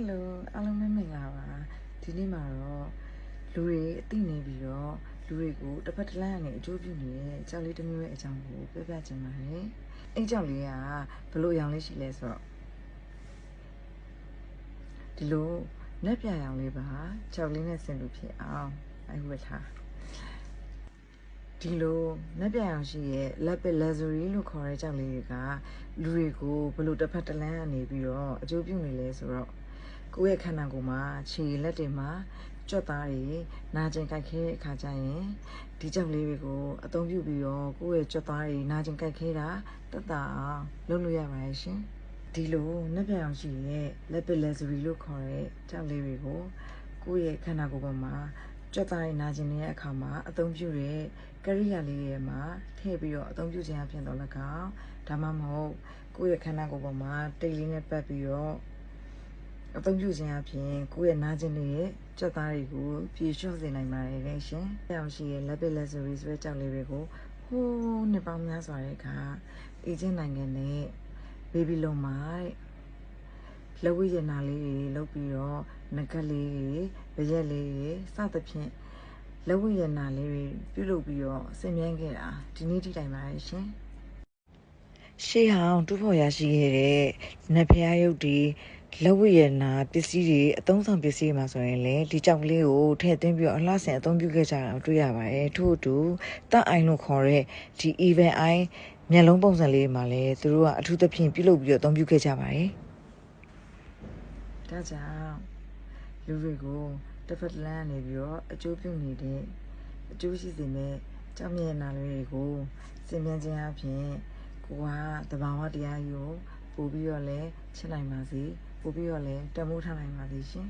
Hello အားလုံးပဲမင်္ဂလာပါဒီနေ့မှာတော့လူတွေအသိနေပြီးတော့လူတွေကိုတစ်ဖက်တစ်လမ်းကနေအကျိုးပြုနေတဲ့ကြောက်လေးတစ်မျိုးရဲ့အကြောင်းကိုပြောပြချင်ပါတယ်အဲ့ကြောက်လေးကဘလို့အရောင်လေးရှိလဲဆိုတော့ဒီလိုလက်ပြရောင်လေးပါကြောက်လေးနဲ့ဆင်တူဖြစ်အောင်အဲ့ဝတ်ထားဒီလိုလက်ပြရောင်ရှိရဲ့ lapis lazuli လို့ခေါ်တဲ့ကြောက်လေးတွေကလူတွေကိုဘလို့တစ်ဖက်တစ်လမ်းကနေပြီးတော့အကျိုးပြုနေလဲဆိုတော့ကိုယ့်ရဲ့ခန္ဓာကိုယ်မှာခြေလက်တွေမှာကြွက်သားတွေနာကျင်ကြိုက်ခဲတဲ့အခါကျရင်ဒီကြောက်လေးတွေကိုအသုံးပြုပြီးတော့ကိုယ့်ရဲ့ကြွက်သားတွေနာကျင်ကြိုက်ခဲတာတက်တာအောင်လုပ်လို့ရပါတယ်ရှင်ဒီလိုလက်ပြရောင်ရှိရဲ့ lapis lazuli လို့ခေါ်တဲ့ကြောက်လေးတွေကိုကိုယ့်ရဲ့ခန္ဓာကိုယ်ပေါ်မှာကြွက်သားတွေနာကျင်နေတဲ့အခါမှာအသုံးပြုတဲ့ကရိယာလေးတွေမှာထည့်ပြီးတော့အသုံးပြုခြင်းအဖြစ်တော့၎င်းဒါမှမဟုတ်ကိုယ့်ရဲ့ခန္ဓာကိုယ်ပေါ်မှာတိတ်လေးနဲ့ပတ်ပြီးတော့အသုံးပြုခြင်းအပြင်ကိုယ့်ရဲ့နာကျင်နေတဲ့ကြွက်သားတွေကိုပြေလျှော့စေနိုင်ပါတယ်လေရှင်။ကြောင်ရှိရဲ့ lapis lazuli ဆိုတဲ့ကြောက်လေးတွေကိုဟိုးနှစ်ပေါင်းများစွာတဲ့အခါအေဂျင့်နိုင်ငံနဲ့ဘေဘီလုံမှာလက်ဝဲရနာလေးတွေလုပ်ပြီးတော့ငကက်လေးတွေဗရက်လေးတွေစသဖြင့်လက်ဝဲရနာလေးတွေပြုလုပ်ပြီးတော့ဆင်မြန်းခဲ့တာဒီနေ့ထိတိုင်ပါတယ်ရှင်။ရှေးဟောင်းတူးဖော်ရရှိခဲ့တဲ့နတ်ဖျားရုပ်တွေလက်ဝတ်ရနာပစ္စည်းတွေအသုံးဆောင်ပစ္စည်းမှာဆိုရင်လေဒီကြောက်ကလေးကိုထည့်သွင်းပြီးတော့အလှဆင်အသုံးပြုခဲ့ကြတာတွေ့ရပါတယ်ထို့အတူတပ်အိုင်လို့ခေါ်တဲ့ဒီ event eye မျက်လုံးပုံစံလေးမှာလည်းသူတို့ကအထူးသဖြင့်ပြုလုပ်ပြီးတော့အသုံးပြုခဲ့ကြပါတယ်ဒါကြောင့်လူတွေကိုတစ်ဖက်တစ်လမ်းနေပြီးတော့အကျိုးပြုနေတဲ့အကျိုးရှိစေမဲ့ကြောက်မျက်နာလေးတွေကိုစင်ပြန်ခြင်းအပြင်ကိုကတဘာဝတရားယူပို့ပြီးတော့လဲချစ်နိုင်ပါစေပို့ပြီးတော့လဲတမိုးထားနိုင်ပါစေရှင်